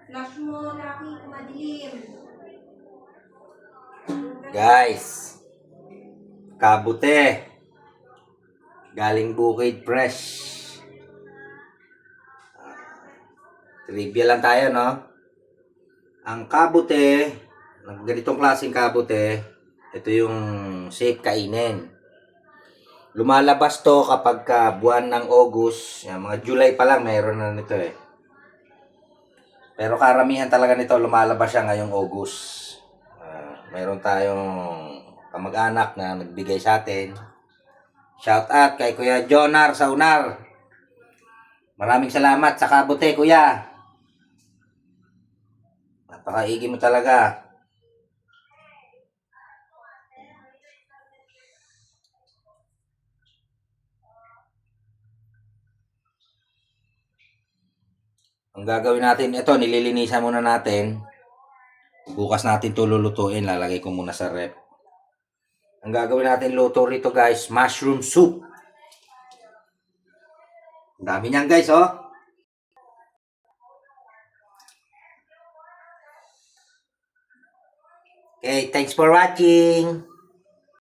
Flash mo, Lucky, kung madilim. Guys, kabute. Galing Bukid Fresh. Trivia lang tayo, no? Ang kabute, ganitong klaseng kabute, ito yung safe kainin. Lumalabas to kapag buwan ng August, mga July pa lang mayroon na nito eh. Pero karamihan talaga nito lumalabas siya ngayong August. Mayroon tayong kamag-anak na nagbigay sa atin. Shout out kay Kuya Jonar Saunar. Maraming salamat sa kabute, Kuya. Napakaigi mo talaga. Ang gagawin natin, ito, nililinisan muna natin. Bukas natin ito lulutuin. Lalagay ko muna sa rep. Ang gagawin natin luto rito, guys, mushroom soup. Ang dami niyan, guys, oh. Okay, thanks for watching.